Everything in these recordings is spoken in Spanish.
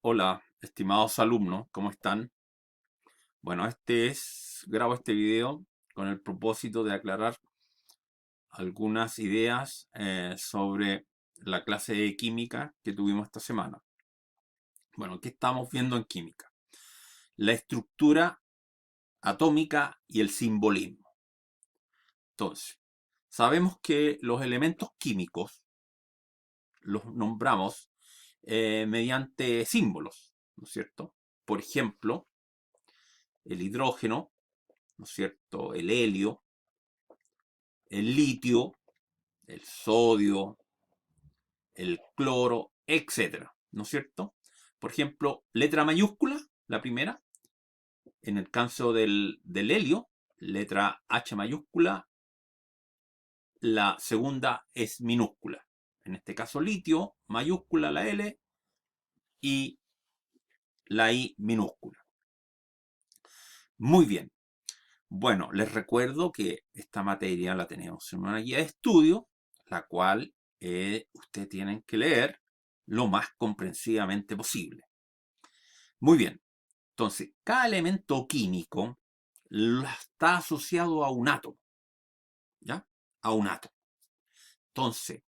Hola, estimados alumnos, ¿cómo están? Bueno, grabo este video con el propósito de aclarar algunas ideas sobre la clase de química que tuvimos esta semana. Bueno, ¿qué estamos viendo en química? La estructura atómica y el simbolismo. Entonces, sabemos que los elementos químicos los nombramos mediante símbolos, ¿no es cierto? Por ejemplo, el hidrógeno, ¿no es cierto? El helio, el litio, el sodio, el cloro, etcétera, ¿no es cierto? Por ejemplo, letra mayúscula, la primera, en el caso del helio, letra H mayúscula, la segunda es minúscula. En este caso, litio, mayúscula la L y la I minúscula. Muy bien. Bueno, les recuerdo que esta materia la tenemos en una guía de estudio, la cual ustedes tienen que leer lo más comprensivamente posible. Muy bien, entonces, cada elemento químico está asociado a un átomo, ¿ya? A un átomo. Entonces,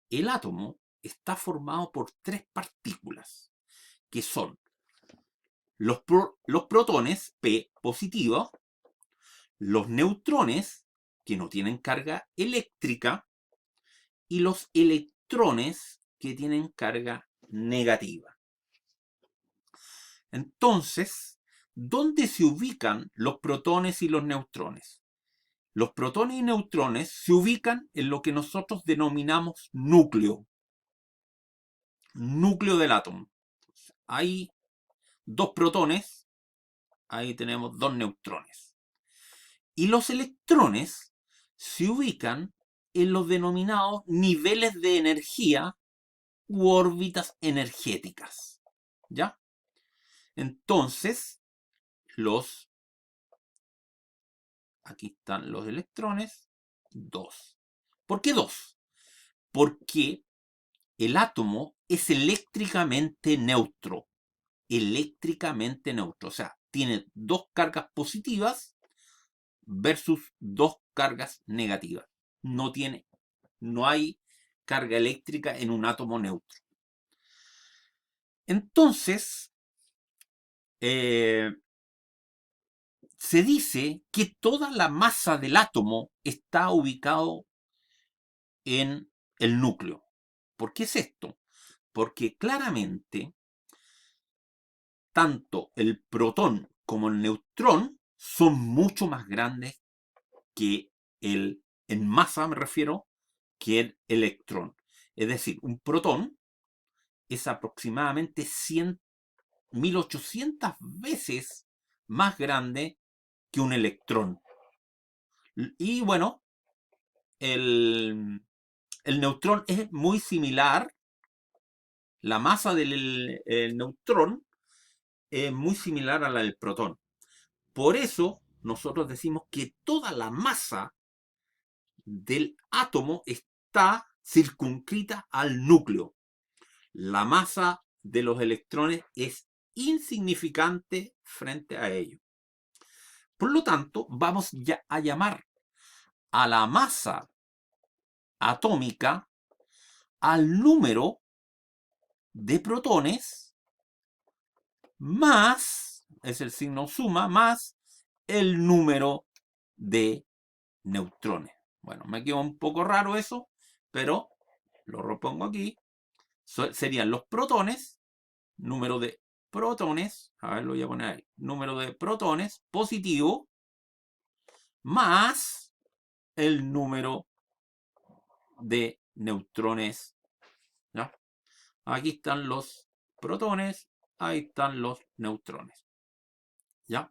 el átomo está formado por tres partículas, que son los protones P positivos, los neutrones, que no tienen carga eléctrica, y los electrones, que tienen carga negativa. Entonces, ¿dónde se ubican los protones y los neutrones? Los protones y neutrones se ubican en lo que nosotros denominamos núcleo, núcleo del átomo. Hay dos protones, ahí tenemos dos neutrones. Y los electrones se ubican en los denominados niveles de energía u órbitas energéticas. ¿Ya? Entonces, aquí están los electrones, 2. ¿Por qué 2? Porque el átomo es eléctricamente neutro. Eléctricamente neutro. O sea, tiene dos cargas positivas versus dos cargas negativas. No hay carga eléctrica en un átomo neutro. Entonces, se dice que toda la masa del átomo está ubicado en el núcleo. ¿Por qué es esto? Porque claramente tanto el protón como el neutrón son mucho más grandes que en masa me refiero, que el electrón. Es decir, un protón es aproximadamente 1800 veces más grande que un electrón. Y bueno, el neutrón es muy similar, la masa del el neutrón es muy similar a la del protón. Por eso nosotros decimos que toda la masa del átomo está circunscrita al núcleo. La masa de los electrones es insignificante frente a ello. Por lo tanto, vamos ya a llamar a la masa atómica al número de protones más, es el signo suma, más el número de neutrones. Bueno, me quedó un poco raro eso, pero lo repongo aquí. Serían los protones, número de protones, a ver, lo voy a poner ahí, número de protones positivo más el número de neutrones. ¿Ya? Aquí están los protones, ahí están los neutrones. ¿Ya?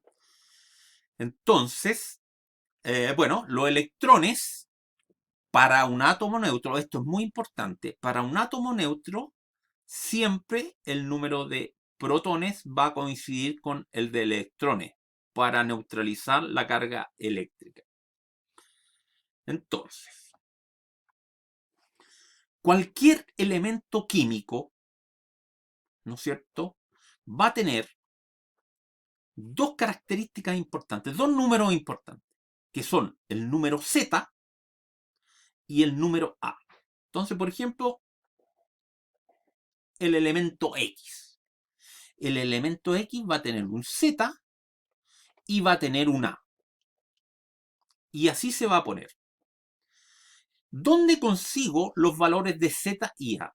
Entonces, bueno, los electrones para un átomo neutro, esto es muy importante, para un átomo neutro siempre el número de protones va a coincidir con el de electrones para neutralizar la carga eléctrica. Entonces, cualquier elemento químico, ¿no es cierto?, va a tener dos características importantes, dos números importantes, que son el número Z y el número A. Entonces, por ejemplo, el elemento X. El elemento X va a tener un Z y va a tener un A. Y así se va a poner. ¿Dónde consigo los valores de Z y A?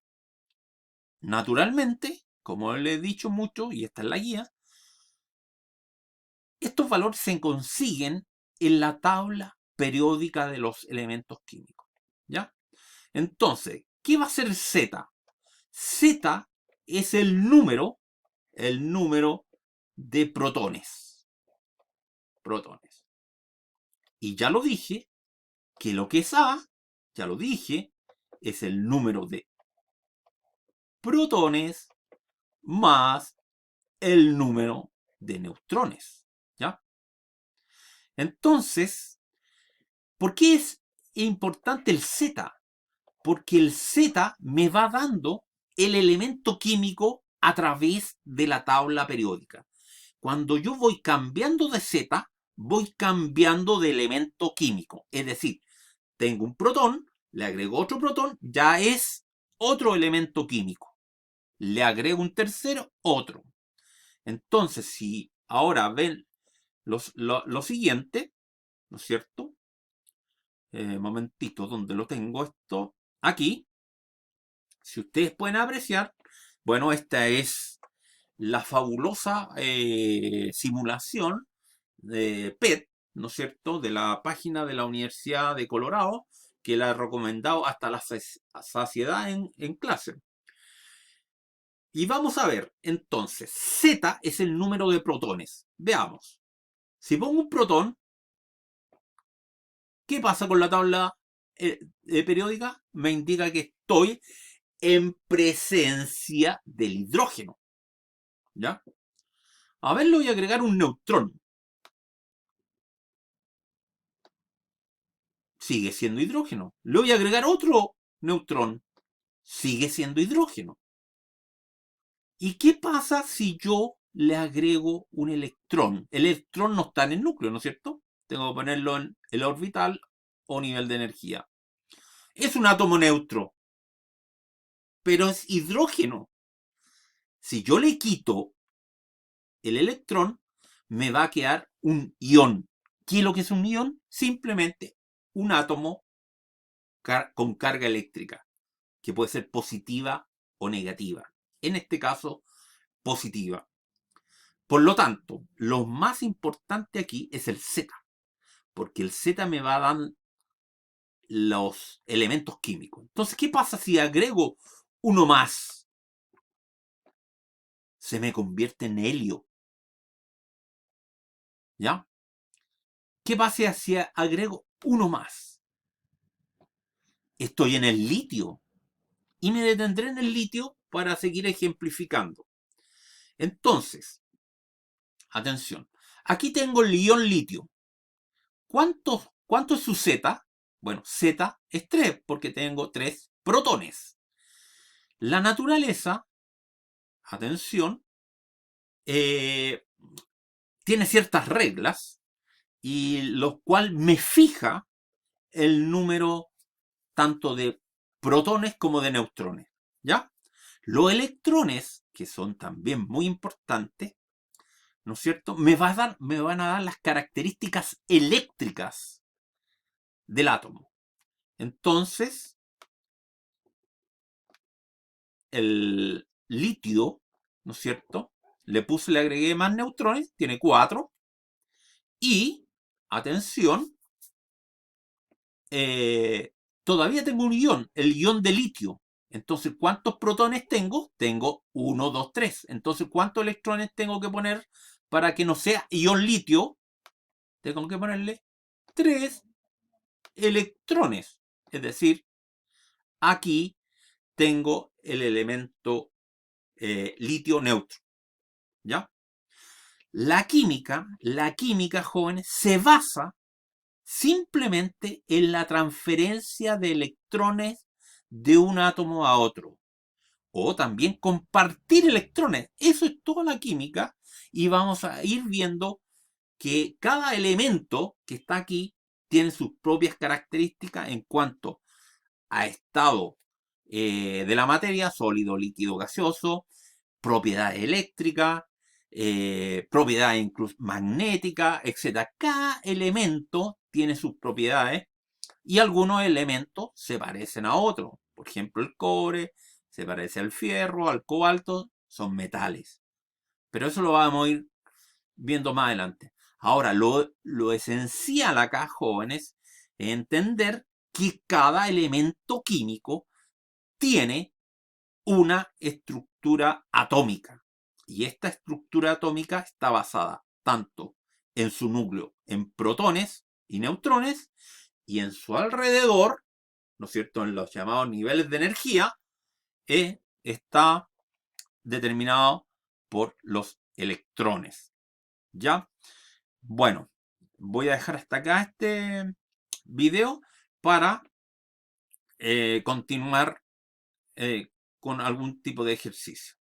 Naturalmente, como le he dicho mucho, y esta es la guía, estos valores se consiguen en la tabla periódica de los elementos químicos. ¿Ya? Entonces, ¿qué va a ser Z? Z es el número de protones. Protones. Y ya lo dije, que lo que es A, ya lo dije, es el número de protones más el número de neutrones. ¿Ya? Entonces, ¿por qué es importante el Z? Porque el Z me va dando el elemento químico a través de la tabla periódica. Cuando yo voy cambiando de Z, voy cambiando de elemento químico. Es decir, tengo un protón, le agrego otro protón, ya es otro elemento químico. Le agrego un tercero, otro. Entonces, si ahora ven lo siguiente, ¿no es cierto? Momentito, donde lo tengo esto. Aquí, si ustedes pueden apreciar, bueno, esta es la fabulosa simulación de PET, ¿no es cierto?, de la página de la Universidad de Colorado, que la he recomendado hasta la saciedad en clase. Y vamos a ver, entonces, Z es el número de protones. Veamos. Si pongo un protón, ¿qué pasa con la tabla periódica? Me indica que estoy en presencia del hidrógeno. ¿Ya? A ver, le voy a agregar un neutrón. Sigue siendo hidrógeno. Le voy a agregar otro neutrón. Sigue siendo hidrógeno. ¿Y qué pasa si yo le agrego un electrón? El electrón no está en el núcleo, ¿no es cierto? Tengo que ponerlo en el orbital o nivel de energía. Es un átomo neutro, pero es hidrógeno. Si yo le quito el electrón, me va a quedar un ión. ¿Qué es lo que es un ión? Simplemente un átomo con carga eléctrica, que puede ser positiva o negativa. En este caso, positiva. Por lo tanto, lo más importante aquí es el Z, porque el Z me va a dar los elementos químicos. Entonces, ¿qué pasa si agrego uno más? Se me convierte en helio. ¿Ya? ¿Qué pasa si agrego uno más? Estoy en el litio. Y me detendré en el litio para seguir ejemplificando. Entonces, atención. Aquí tengo el ion litio. ¿Cuánto es su Z? Bueno, Z es 3 porque tengo 3 protones. La naturaleza, atención, tiene ciertas reglas y lo cual me fija el número tanto de protones como de neutrones. ¿Ya? Los electrones, que son también muy importantes, ¿no es cierto?, me van a dar las características eléctricas del átomo. Entonces, el litio, ¿no es cierto?, le agregué más neutrones, tiene 4. Y, atención, todavía tengo un ion, el ion de litio. Entonces, ¿cuántos protones tengo? Tengo 1, 2, 3. Entonces, ¿cuántos electrones tengo que poner para que no sea ion litio? Tengo que ponerle 3 electrones. Es decir, aquí tengo el elemento litio neutro. ¿Ya? La química, jóvenes, se basa simplemente en la transferencia de electrones de un átomo a otro. o también compartir electrones. Eso es toda la química y vamos a ir viendo que cada elemento que está aquí tiene sus propias características en cuanto a estado de la materia, sólido, líquido, gaseoso, propiedades eléctricas, propiedades incluso magnéticas, etc. Cada elemento tiene sus propiedades y algunos elementos se parecen a otros. Por ejemplo, el cobre se parece al fierro, al cobalto, son metales. Pero eso lo vamos a ir viendo más adelante. Ahora, lo esencial acá, jóvenes, es entender que cada elemento químico tiene una estructura atómica. Y esta estructura atómica está basada tanto en su núcleo, en protones y neutrones, y en su alrededor, ¿no es cierto?, en los llamados niveles de energía, está determinado por los electrones. ¿Ya? Bueno, voy a dejar hasta acá este video para continuar con algún tipo de ejercicio.